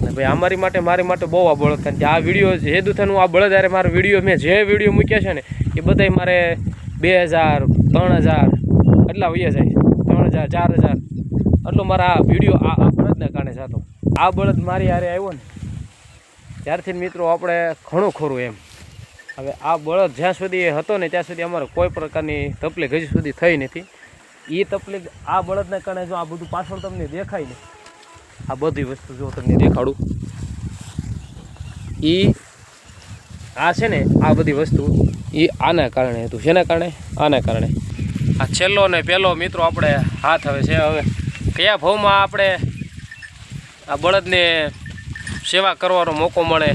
ભાઈ અમારી માટે મારી માટે બહુ આ બળદ, કારણ કે આ વિડીયો હેદુ થયું આ બળદ યારે મારો વિડીયો મેં જે વિડીયો મૂક્યા છે ને એ બધા મારે 2000 3000 એટલા વૈયા જાય, 3000 4000 એટલો મારા આ વિડીયો આ બળદના કારણે જતો. આ બળદ મારી હારે આવ્યો ને ત્યારથી મિત્રો આપણે ઘણું ખોરું એમ. હવે આ બળદ જ્યાં સુધી હતો ને ત્યાં સુધી અમારે કોઈ પ્રકારની તકલીફ હજી સુધી થઈ નથી. એ તકલીફ આ બળદના કારણે જો આ બધું પાછળ તમને દેખાય ને, આ બધી વસ્તુ જો તમને દેખાડું, આ છે ને આ બધી વસ્તુ એ આના કારણે હતું. શેના કારણે? આના કારણે. આ છેલ્લો ને પહેલો મિત્રો આપણે હાથ હવે છે. હવે કયા ભાવમાં આપણે આ બળદને સેવા કરવાનો મોકો મળે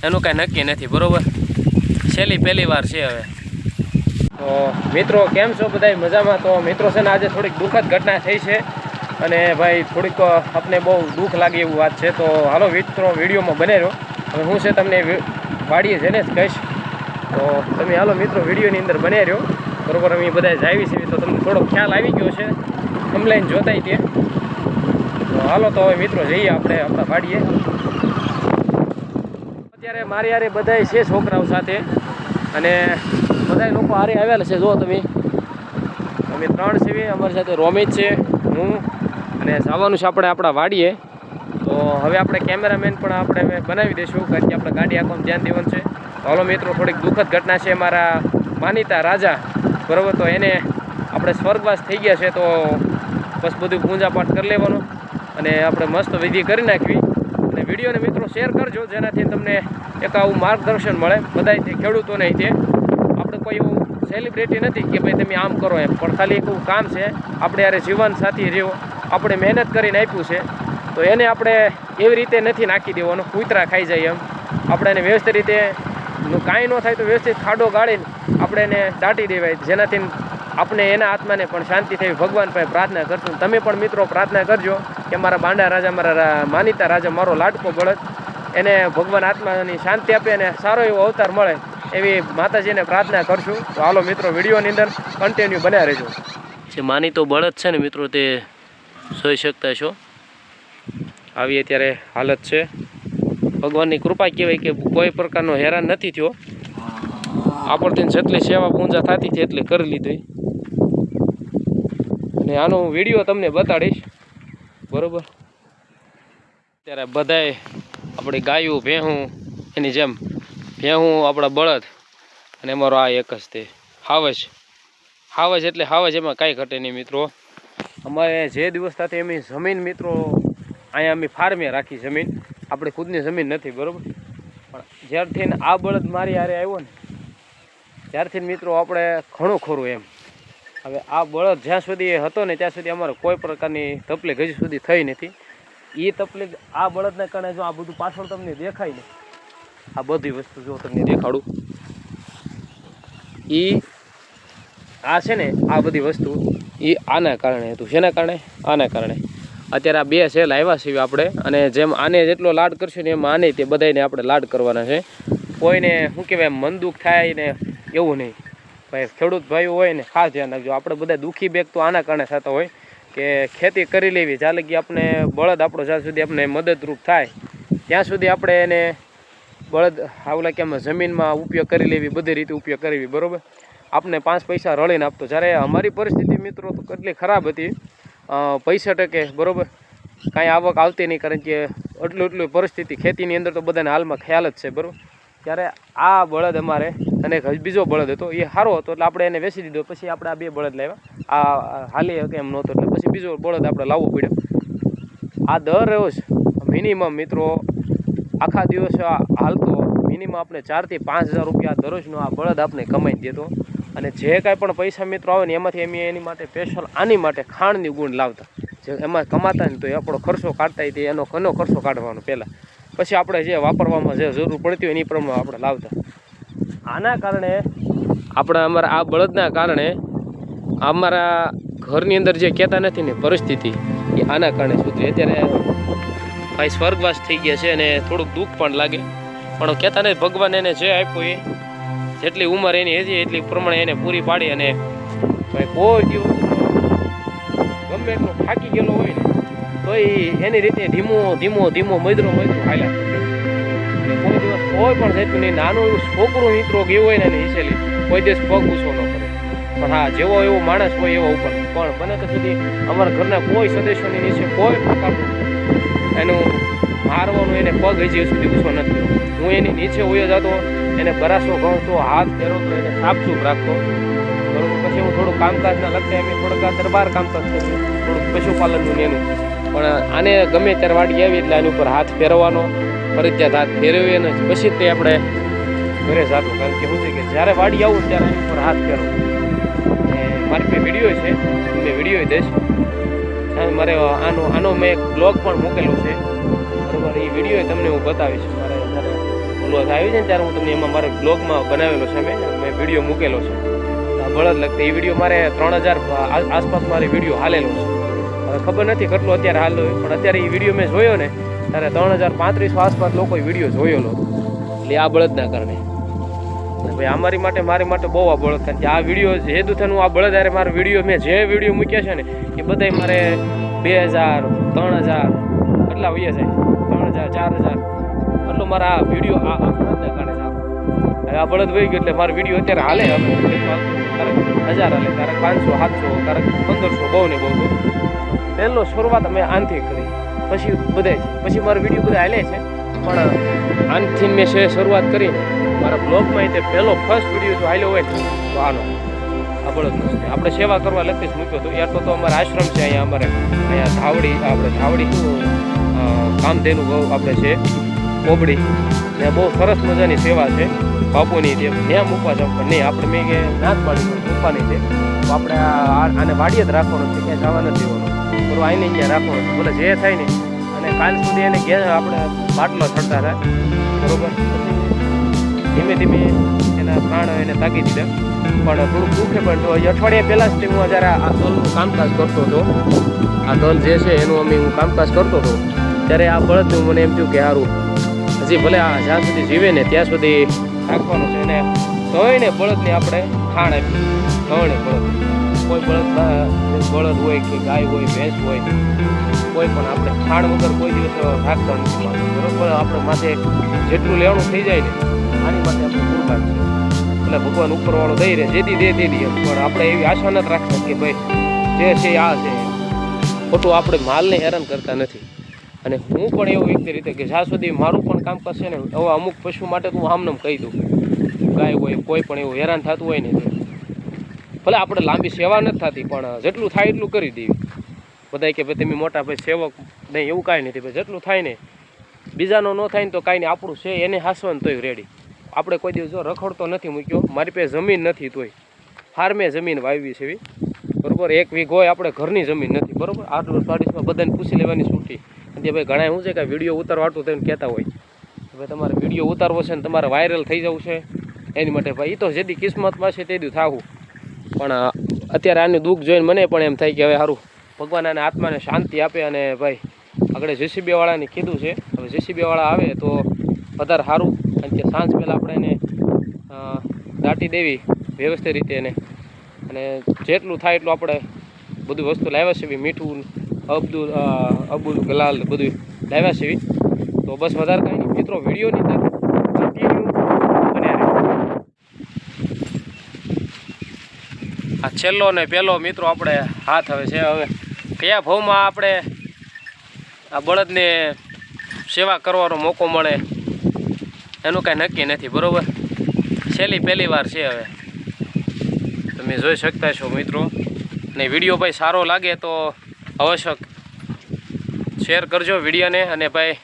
એનું કાંઈ નક્કી નથી, બરાબર. છેલ્લી પહેલી વાર છે. હવે તો મિત્રો કેમ છો બધા? મજામાં? તો મિત્રો છે ને આજે થોડીક દુઃખદ ઘટના થઈ છે અને ભાઈ થોડીક આપણે બહુ દુઃખ લાગે એવું વાત છે. તો હાલો મિત્રો વિડીયોમાં બને રહ્યો. હવે હું છે તમને વાડીએ જઈને જ કહીશ, તો તમે હાલો મિત્રો વિડીયોની અંદર બને રહ્યો, બરાબર. અમે બધા જ આવી છે તો તમને થોડો ખ્યાલ આવી ગયો છે ઓનલાઈન જોતાય તે. તો હાલો તો હવે મિત્રો જઈએ આપણે આપણા વાડીએ. અત્યારે મારી હારે બધા છે છોકરાઓ સાથે અને બધા લોકો હારે આવેલા છે. જો તમે અમે 3 છીએ, અમારી સાથે રોમિત છે, હું, અને જવાનું છે આપણે આપણા વાડીએ. તો હવે આપણે કેમેરામેન પણ આપણે બનાવી દઈશું, કારણ કે આપણે ગાડી આંખોમાં ધ્યાન દેવાનું છે. તો હાલો મિત્રો થોડીક દુઃખદ ઘટના છે. મારા માનીતા રાજા, બરાબર, તો એને આપણે સ્વર્ગવાસ થઈ ગયા છે. તો બસ બધું પૂજાપાઠ કરી લેવાનું અને આપણે મસ્ત વિધિ કરી નાખવી. અને વિડીયોને મિત્રો શેર કરજો, જેનાથી તમને એક આવું માર્ગદર્શન મળે. બધાથી ખેડૂતોને તે આપણે કોઈ એવું સેલિબ્રિટી નથી કે ભાઈ તમે આમ કરો એમ, પણ ખાલી એક એવું કામ છે. આપણે યારે જીવન સાથી રહ્યો, આપણે મહેનત કરીને આપ્યું છે, તો એને આપણે એવી રીતે નથી નાખી દેવાનું કૂતરા ખાઈ જાય એમ. આપણે એને વ્યવસ્થિત રીતે કાંઈ ન થાય તો વ્યવસ્થિત ખાડો ગાળીને આપણે એને દાટી દેવાય, જેનાથી આપણે એના આત્માને પણ શાંતિ થઈ. ભગવાન પાસે પ્રાર્થના કરશું. તમે પણ મિત્રો પ્રાર્થના કરજો કે મારા બાંડા રાજા, મારા માનીતા રાજા, મારો લાડકો બળદ, એને ભગવાન આત્માની શાંતિ આપે અને સારો એવો અવતાર મળે એવી માતાજીને પ્રાર્થના કરશું. તો હાલો મિત્રો વિડીયોની અંદર કન્ટિન્યુ બન્યા રહેજો. જે માનીતો બળદ છે ને મિત્રો, તે જોઈ શકતા છો આવી અત્યારે હાલત છે. ભગવાનની કૃપા કહેવાય કે કોઈ પ્રકારનો હેરાન નથી થયો. આપણથી જેટલી સેવા પૂજા થતી હતી એટલી કરી લીધી અને આનો વિડીયો તમને બતાડીશ, બરાબર. અત્યારે બધાય આપણી ગાયું ભેહું એની જેમ ભેહું આપણા બળદ અને અમારો આ એક જ તે હાવજ. હાવજ એટલે હાવજ, એમાં કાંઈ ઘટે નહીં મિત્રો. અમારે જે દિવસ થતી એમની જમીન મિત્રો અહીંયા અમે ફાર્મે રાખી જમીન, આપણે ખુદની જમીન નથી, બરાબર. પણ જ્યારથી આ બળદ મારી હારે આવ્યો ને ત્યારથી મિત્રો આપણે ઘણું ખોરું એમ. હવે આ બળદ જ્યાં સુધી હતો ને ત્યાં સુધી અમારે કોઈ પ્રકારની તકલીફ હજી સુધી થઈ નથી. એ તકલીફ આ બળદના કારણે જો આ બધું પાછળ તમને દેખાય ને, આ બધી વસ્તુ જો તમને દેખાડું, આ છે ને આ બધી વસ્તુ એ આના કારણે હતું. શેના કારણે? આના કારણે. અત્યારે આ 2 સેલ આવ્યા છીએ આપણે, અને જેમ આને જેટલો લાડ કરશું ને એમ આને તે બધાને આપણે લાડ કરવાના છે. કોઈને શું કહેવાય મન દુઃખ થાય ને એવું નહીં. ભાઈ ખેડૂત ભાઈઓ હોય ને ખાસ ધ્યાન રાખજો. આપણે બધા દુઃખી બેગ તો આના કારણે થતા હોય કે ખેતી કરી લેવી, જ્યાં લગી આપણે બળદ આપણો જ્યાં સુધી આપણે મદદરૂપ થાય ત્યાં સુધી આપણે એને બળદ આવલા કે જમીનમાં ઉપયોગ કરી લેવી, બધી રીતે ઉપયોગ કરવી, બરાબર. આપણે 5 પૈસા રળીને આપતો. જ્યારે અમારી પરિસ્થિતિ મિત્રો તો કેટલી ખરાબ હતી, પૈસા ટકે, બરાબર, કાંઈ આવક આવતી નહીં, કારણ કે એટલું પરિસ્થિતિ ખેતીની અંદર તો બધાને હાલમાં ખ્યાલ જ છે, બરાબર. ત્યારે આ બળદ અમારે અને બીજો બળદ હતો એ સારો હતો એટલે આપણે એને વેચી દીધો. પછી આપણે આ 2 બળદ લાવ્યા. આ હાલી કે એમ નહોતો એટલે પછી બીજો બળદ આપણે લાવવો પડ્યો. આ દર રોજ મિનિમમ મિત્રો આખા દિવસ હાલતો મિનિમમ આપણે 4 થી 5 હજાર રૂપિયા દરરોજનો આ બળદ આપણે કમાઈ દેતો. અને જે કાંઈ પણ પૈસા મિત્રો આવે ને એમાંથી અમે એની માટે સ્પેશિયલ આની માટે ખાંડની ગુણ લાવતા. જે એમાં કમાતા ને તો આપણો ખર્ચો કાઢતા તે એનો ખર્ચો કાઢવાનો પહેલાં, પછી આપણે જે વાપરવામાં જે જરૂર પડતી હોય એની પ્રમાણે આપણે લાવતા. આના કારણે આપણે અમારા આ બળદના કારણે અમારા ઘરની અંદર જે કહેતા નથી ને પરિસ્થિતિ એ આના કારણે સુધરી. અત્યારે ભાઈ સ્વર્ગવાસ થઈ ગયા છે અને થોડુંક દુઃખ પણ લાગે, પણ કહેતા નથી ભગવાન એને જે આપ્યું એ જેટલી ઉંમર એની હતી એટલી પ્રમાણે એને પૂરી પાડી. અને ભાઈ કોઈ દિવસ ગમે એટલો થાકી ગયેલો હોય ને તો એની રીતે ધીમો ધીમો ધીમો મૈદરો હાલ્યા કોઈ દિવસ કોઈ પણ જતું નહીં. નાનું એવું છોકરું મિત્રો ગયું હોય ને એને હિસેલી કોઈ દિવસ પગ ઊંચો ન કરે. પણ હા, જેવો એવો માણસ હોય એવો ઉપર. પણ બને તો સુધી અમારા ઘરના કોઈ સદસ્યોની નીચે કોઈ પ્રકારનું એનું મારવાનું એને પગ હજી સુધી ઊંચો નથી કર્યો. હું એની નીચે ઉયો જતો, એને બરાસો ગણતો, હાથ ફેરવતો, એને સાફસૂફ રાખતો. બરોબર. પછી હું થોડું કામકાજના લગતા એમ થોડુંક દરબાર કામકાજ કર્યું, થોડુંક પશુપાલનનું એનું. પણ આને ગમે ત્યારે વાડી આવી એટલે આની ઉપર હાથ ફેરવવાનો, ફરજિયાત હાથ ફેરવીએ ને પછી તે આપણે ઘરે જતું. કારણ કે શું છે કે જ્યારે વાડી આવું ત્યારે એની ઉપર હાથ ફેરવો. મારી પાસે વિડીયો છે, મેં વિડીયો દઈશ. મારે આનો મેં એક બ્લોગ પણ મૂકેલો છે. બરાબર. એ વિડીયો તમને હું બતાવીશ. મારે જ્યારે બ્લોગ આવી છે ને ત્યારે હું તમને એમાં મારે બ્લોગમાં બનાવેલો છે. મેં વિડીયો મૂકેલો છે બળદ લગતી. એ વિડીયો મારે 3000 આસપાસ મારે વિડીયો હાલેલો છે. હવે ખબર નથી કેટલો અત્યારે હાલ હોય, પણ અત્યારે એ વિડીયો મેં જોયો ને ત્યારે 3035 આસપાસ લોકોએ વિડીયો જોયેલો. એટલે આ બળદના કારણે ભાઈ મારી માટે બહુ આ બળદ. કારણ કે આ વિડીયો હેતુ થયું આ બળદ અરે મારો વિડીયો મેં જે વિડીયો મૂક્યા છે ને એ બધા મારે 2000 3000 એટલા વહી જાય, 3000 4000 એટલો મારા આ વિડીયો આ બળદના કારણે હવે આ બળદ વહી ગયો એટલે મારો વિડીયો અત્યારે હાલે. હવે ક્યારેક 1000 હાલે, ક્યારેક 500 700, ક્યારેક 1500, બહુ ને બહુ. પહેલો શરૂઆત મેં આનથી કરી, પછી મારો વિડીયો બધા હાલે છે. પણ આનથી મેં શરૂઆત કરીને મારા બ્લોગમાં તે પહેલો ફર્સ્ટ વિડીયો જો હાલ્યો હોય ને તો આનો આ બળદનો છે. આપણે સેવા કરવા લગતી જ મૂક્યો હતો. યાર તો અમારા આશ્રમ છે અહીંયા, અમારે અહીંયા ધાવડી શું કામધેનુ આપણે છે કોબડી, ત્યાં બહુ સરસ મજાની સેવા છે બાપુની. ત્યાં મૂકવા જાવ પણ નહીં, આપણે મેં કે નાથ પાડી મૂકવાની છે. તો આપણે આને વાડીએ જ રાખવાનું છે, ક્યાંય જવા નથી દેવાનું. બરોબર. આને અહીંયા રાખવાનું છે, ભલે જે થાય ને. અને કાલ સુધી એને આપણે બાટલો ચડતા થાય. બરોબર. ધીમે ધીમે એના પ્રાણ એને તાકી દીધા. પણ થોડુંક દુઃખે પણ તો અઠવાડિયા પહેલાં જ હું જ્યારે આ તલનું કામકાજ કરતો હતો, આ તલ જે છે એનું હું કામકાજ કરતો હતો, ત્યારે આ બળદનું મને એમ થયું કે સારું હજી ભલે આ જ્યાં સુધી જીવે ને ત્યાં સુધી રાખવાનું છે. એને તોયને બળદને આપણે ખાણ આપ્યું. તોયને બળદ કોઈ બળદ હોય કે ગાય હોય ભેંસ હોય કોઈ પણ આપણે ખાણ વગર કોઈ દિવસ રાખતા નથી. બરોબર. આપણે માથે જેટલું લેવાનું થઈ જાય ને આની માટે આપણે કુરબાન છે. એટલે ભગવાન ઉપરવાળો દઈ રહે, જેથી દે પણ આપણે એવી આશા નથી રાખતા કે ભાઈ જે છે આ છે. ખોટું આપણે માલને હેરાન કરતા નથી. અને હું પણ એવું વ્યક્તિ રીતે કે જ્યાં સુધી મારું પણ કામકાજ છે ને, હવે અમુક પશુ માટે તો હું આમનામ કહી દઉં, ગાય હોય કોઈ પણ એવું હેરાન થતું હોય ને ભલે આપણે લાંબી સેવા નથી થતી પણ જેટલું થાય એટલું કરી દેવી. બધા કે ભાઈ તમે મોટા ભાઈ સેવક નહીં, એવું કાંઈ નથી. ભાઈ જેટલું થાય ને, બીજાનો ન થાય ને તો કાંઈ નહીં, આપણું છે એને હાંસવાનું તોય રેડી. આપણે કોઈ દિવસ જો રખડતો નથી મૂક્યો. મારી પાસે જમીન નથી તોય ફાર્મે જમીન વાવી છે એવી. બરાબર. 1 વીઘો હોય આપણે ઘરની જમીન નથી. બરાબર. આટલું 40માં બધાને પૂછી લેવાની છૂટી. અને ભાઈ ઘણા શું છે કે વિડીયો ઉતારવાટું થઈને કહેતા હોય ભાઈ તમારે વિડીયો ઉતારવો છે ને તમારે વાયરલ થઈ જવું છે એની માટે. ભાઈ એ તો જેથી કિસ્મતમાં છે તે દી થાવું. પણ અત્યારે આનું દુઃખ જોઈને મને પણ એમ થાય કે હવે સારું ભગવાન આને આત્માને શાંતિ આપે. અને ભાઈ આગળ JCB વાળાને કીધું છે, હવે JCB વાળા આવે તો વધારે સારું. કારણ કે સાંજ પહેલાં આપણે એને દાટી દેવી વ્યવસ્થિત રીતે એને. અને જેટલું થાય એટલું આપણે બધું વસ્તુ લાવ્યા છે, મીઠું અબુલ ગલાલ બધું લાવ્યા છે. તો બસ વધારે કાંઈ નહીં મિત્રો. વિડીયોની અંદર આ છેલ્લો ને પહેલો મિત્રો આપણે હાથ હવે છે. હવે કયા ભાવમાં આપણે આ બળદને સેવા કરવાનો મોકો મળે એનું કાંઈ નક્કી નથી. બરાબર. પહેલી વાર છે. હવે તમે જોઈ શકતા છો મિત્રો. અને વિડીયો ભાઈ સારો લાગે તો અવશ્ય શેર કરજો વિડીયોને. અને ભાઈ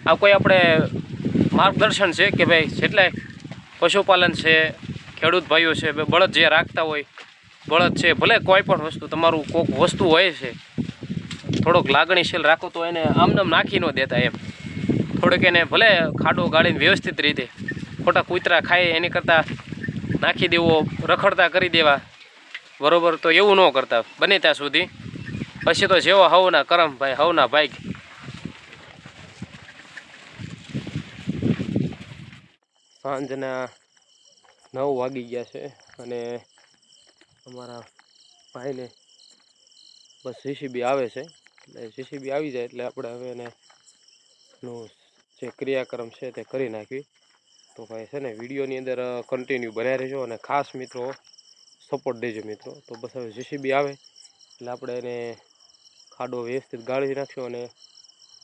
આ કોઈ આપણે માર્ગદર્શન છે કે ભાઈ જેટલાય પશુપાલન છે, ખેડૂત ભાઈઓ છે, બળદ જે રાખતા હોય, બળદ છે ભલે કોઈ પણ વસ્તુ તમારું કોઈક વસ્તુ હોય છે થોડોક લાગણીશીલ રાખો તો એને આમનામ નાખી ન દેતા એમ. થોડોક એને ભલે ખાડો ગાળીને વ્યવસ્થિત રીતે ખોટા કૂતરા ખાય એની કરતાં નાખી દેવો, રખડતા કરી દેવા. બરાબર. તો એવું ન કરતા બને ત્યાં સુધી. પછી તો જેવો હવના કરમ ભાઈ હવના ભાઈ. સાંજના 9 વાગી ગયા છે અને અમારા ભાઈને બસ JCB આવે છે. એટલે જેસીબી આવી જાય એટલે આપણે હવે એને જે ક્રિયાક્રમ છે તે કરી નાખવી. તો ભાઈ છે ને વિડીયોની અંદર કન્ટિન્યુ બન્યા રહેજો અને ખાસ મિત્રો સપોર્ટ દેજો મિત્રો. તો બસ હવે જેસીબી આવે એટલે આપણે એને ખાડો વ્યવસ્થિત ગાળી નાખશું અને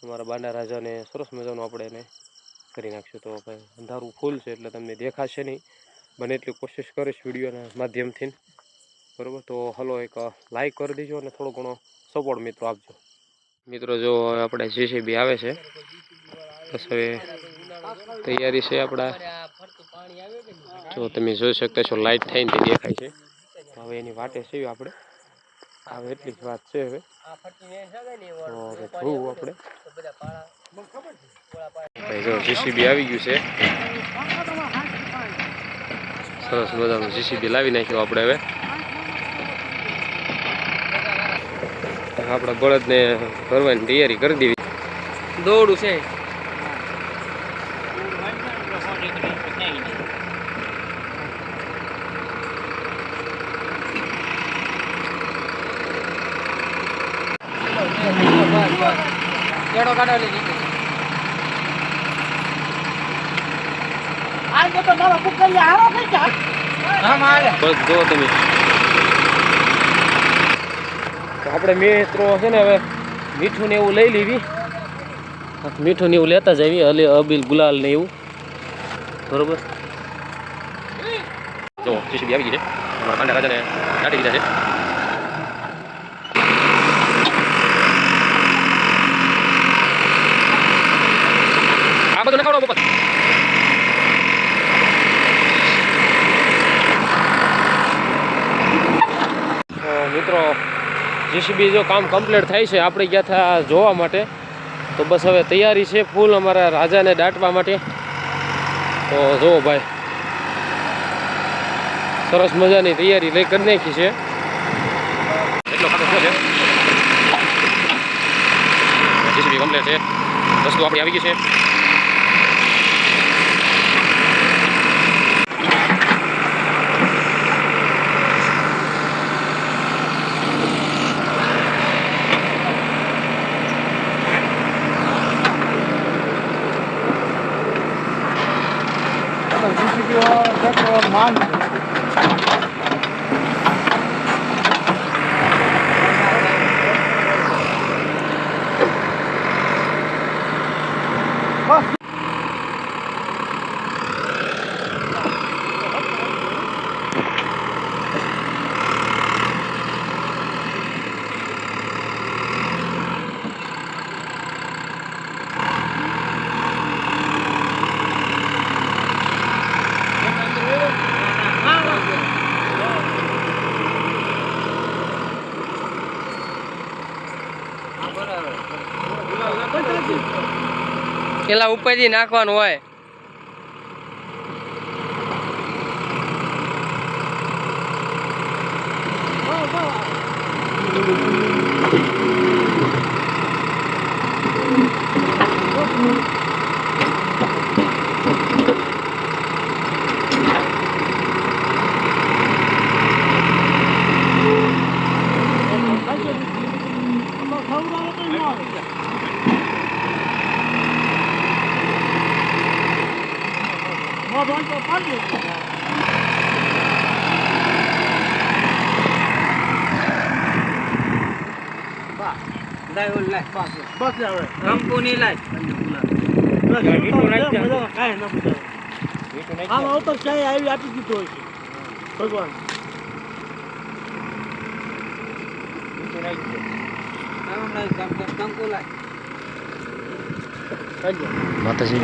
અમારા બાંડા રાજાને સરસ મજાનું આપણે એને કરી નાખશું. તો ભાઈ અંધારું ફૂલ છે એટલે તમને દેખાશે નહીં, બને એટલી કોશિશ કરીશ વિડીયોના માધ્યમથી. બરાબર, તો હલો એક લાઈક કરી દેજો અને થોડો ઘણો સપોર્ટ મિત્રો આપજો. મિત્રો જો હવે આપણે જેસીબી આવે છે, બસ હવે તૈયારી છે આપણા. જો તમે જોઈ શકતા છો લાઇટ થઈને તે દેખાય છે. હવે એની વાટે છે આપણે, હવે એટલી જ વાત છે. હવે જોવું આપણે ભાઈ, જો જેસીબી આવી ગયું છે, સરસ મજાનું જેસીબી લાવી નાખ્યું આપણે. હવે આપણા બળદને ભરવાની તૈયારી કરી દેવી. દોડું છે બસ જો તમે આપણે મિત્રો છે ને હવે મીઠું ને એવું લઈ લેવી. મીઠું ને એવું લેતા જ આવી, હલે અબીલ ગુલાલ ને એવું. બરોબર, જો જેસીબી આવી ગઈ છે, અમારા પાંડા રાજાને દાટી દીધા છે. આ બધું નખાડો બપત. મિત્રો જેસીબી જો કામ કમ્પ્લીટ થાય છે, આપણે ગયા હતા જોવા માટે. તો બસ હવે તૈયારી છે ફૂલ અમારા રાજાને દાટવા માટે. તો જુઓ ભાઈ, સરસ મજાની તૈયારી લઈ કરી નાખી છે. એટલો ખાતો છે, જેસીબી કમ્પ્લીટ છે, વસ્તુ આપણી આવી ગઈ છે. मान પેલા ઉપરથી નાખવાનું હોય. કંપની લાય આમ તો ચાય આવી આપી દીધો હોય છે ભગવાન. માતાજી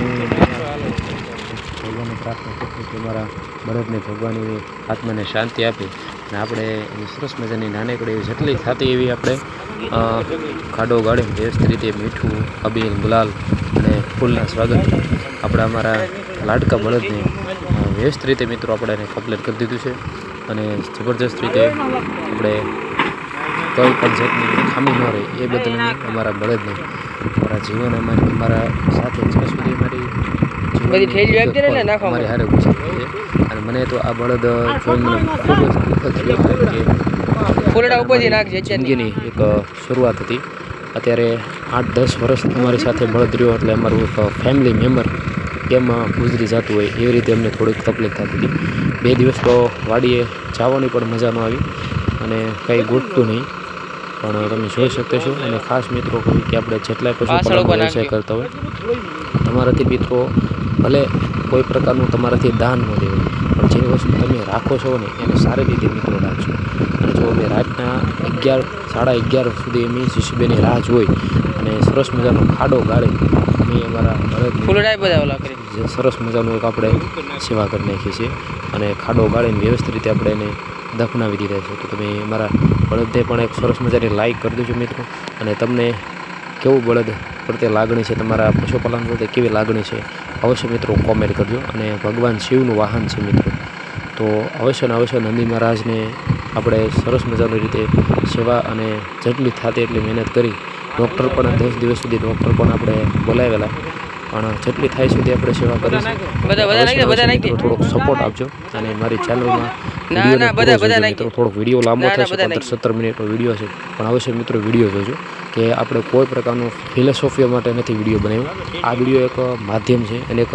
ભગવાનને પ્રાર્થના કરીએ કે મારા બળદને ભગવાનની આત્માને શાંતિ આપે અને આપણે એની સરસ મજાની નાનકડી એવી જેટલી થતી એવી આપણે ખાડો ગાળી વ્યવસ્થિત રીતે મીઠું, અબીલ, ગુલાલ અને ફૂલના સ્વાગત આપણે અમારા લાડકા બળદને વ્યવસ્થિત રીતે મિત્રો આપણે એને કમ્પ્લીટ કરી દીધું છે. અને જબરજસ્ત રીતે આપણે કોઈ પણ જાતની ખામી ન રહે એ બદલ અમારા બળદને અમારા જીવન અમારા સાથે જ્યાં સુધી અમારી હારે ગુજારી છે. અને મને તો આ બળદ જોઈને મને ખૂબ જ દુઃખ થયું કે ફૂલડા ઉપરથી નાખજે. જિંદગીની એક શરૂઆત હતી અત્યારે 8-10 વર્ષ અમારી સાથે બળદ રહ્યો એટલે અમારું એક ફેમિલી મેમ્બર કેમ ગુજરી જતું હોય એવી રીતે અમને થોડીક તકલીફ થતી હતી. 2 દિવસ તો વાડીએ જવાની પણ મજા ન આવી અને કંઈ ગોઠતું નહીં. પણ તમે જોઈ શકો છો. અને ખાસ મિત્રો કહું કે આપણે જેટલાય પશુપાલનનો વ્યવસાય કરતા હોય તમારાથી મિત્રો ભલે કોઈ પ્રકારનું તમારાથી દાન ન દેવાય, પણ જે વસ્તુ તમે રાખો છો ને એને સારી રીતે મિત્રો રાખજો. અને જો અમે રાતના 11-11:30 સુધી અમે જીસીબીની રાહ જોઈ અને સરસ મજાનો ખાડો ગાળે અમે અમારા બળદની જે સરસ મજાનું એક આપણે સેવા કરી નાખીએ છીએ અને ખાડો ગાળીને વ્યવસ્થિત રીતે આપણે એને દફનાવી દીધા છે. તો તમે અમારા બળદને પણ એક સરસ મજાની લાઈક કરી દેજો મિત્રો. અને તમને કેવું બળદ પ્રત્યે લાગણી છે, તમારા પશુપાલન પ્રત્યે કેવી લાગણી છે અવશ્ય મિત્રો કોમેન્ટ કરજો. અને ભગવાન શિવનું વાહન છે મિત્રો, તો અવશ્ય ને અવશ્ય નંદી મહારાજને આપણે સરસ મજાની રીતે સેવા અને જેટલી થતી એટલી મહેનત કરી. ડૉક્ટર પણ 10 દિવસ સુધી ડૉક્ટર પણ આપણે બોલાવેલા, પણ જેટલી થાય સુધી આપણે સેવા કરીશું. થોડોક સપોર્ટ આપજો. અને મારી ચેનલમાં મિત્રો થોડોક વિડીયો લાંબો થશે, 15-17 મિનિટનો વિડીયો છે, પણ અવશ્ય મિત્રો વિડીયો જોજો કે આપણે કોઈ પ્રકારનું ફિલોસોફીઓ માટે નથી વિડીયો બનાવ્યો. આ વિડીયો એક માધ્યમ છે અને એક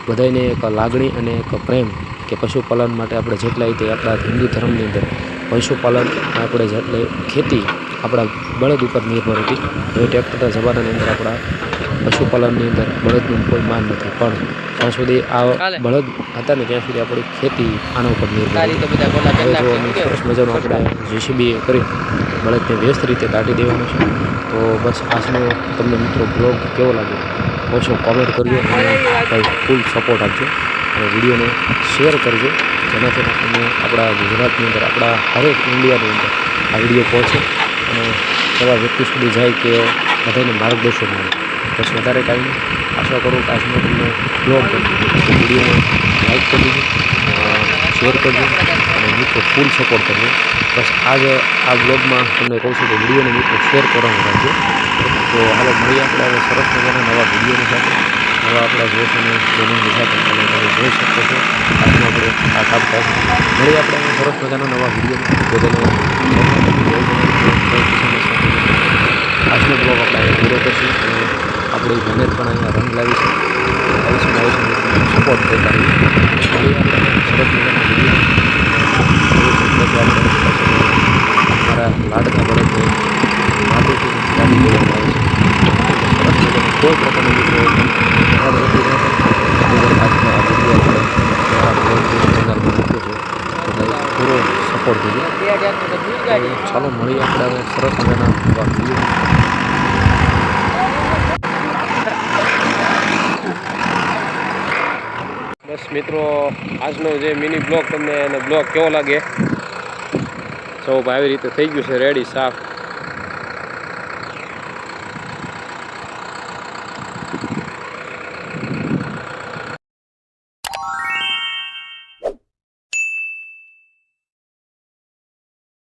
બધાને એક લાગણી અને એક પ્રેમ કે પશુપાલન માટે આપણે જેટલાય તે આપણા હિન્દુ ધર્મની અંદર પશુપાલન આપણે જેટલે ખેતી આપણા બળદ ઉપર નિર્ભર હતી. હવે ટ્રેક્ટરના જમાનાની અંદર આપણા પશુપાલનની અંદર બળદનું કોઈ માન નથી, પણ જ્યાં સુધી આ બળદ હતા ને ત્યાં સુધી આપણી ખેતી આના ઉપર નિર્ભર હતી. હવે જો અમે સરસ મજાનું આપણે જીસીબી કરી બળદને વ્યસ્ત રીતે દાટી દેવાનું છે. તો બસ આજનો તમને મિત્રો બ્લોગ કેવો લાગ્યો અવશ્ય કોમેન્ટ કરજો અને કંઈ ફૂલ સપોર્ટ આપજો અને વિડીયોને શેર કરજો, જેનાથી તમે આપણા ગુજરાતની અંદર આપણા હરેક ઇન્ડિયાની અંદર આ વિડીયો પહોંચે અને એવા વ્યક્તિ સુધી જાય કે બધાને માર્ગદર્શન મળે. બસ વધારે કાંઈ નહીં. આશા કરું કે આજનો તમને બ્લોગ ગમ્યો, વિડીયોને લાઈક કરી દેજો, શેર કરજો અને મિત્રો ફૂલ સપોર્ટ કરજો. બસ આ બ્લોગમાં તમને કહું છું કે વિડીયોને મિત્રો શેર કરવાનું રાખજો. તો હાલો મળીએ આપણે હવે સરસ મજાના નવા વિડીયોની સાથે, નવા આપણા જોશોને ચેનલની સાથે. અને તમે જોઈ શકો છો આજનો આપણે આ કામકાજ મળીએ આપણે હવે સરસ મજાના નવા વિડીયો. આજનો બ્લોગ આપણે અહીંયા પૂરો કરશું અને આપણી મહેનત પણ અહીંયા રંગ લાવી છે. અવશ્ય સપોર્ટ કરતા રહીએ. મળીએ આપણે સરસ મજાના વિડીયો. મારા લાડકા બળદને માટીથી ગાડી દેવામાં આવે છે. સરસ મજાનો કોઈ પ્રકારનો મિત્રો ખરાબ નથી રહેતો. આજનો આ વિડીયો આપણે ચેનલમાં મૂક્યો છે, તો ભાઈ પૂરો સપોર્ટ દેજો. ચાલો મળીએ આપણે હવે સરસ મજાના નવા વિડીયો. બસ મિત્રો આજનો જે મિની બ્લોગ તમને અને બ્લોગ કેવો લાગે સૌ આવી રીતે થઈ ગયું છે રેડી સાફ.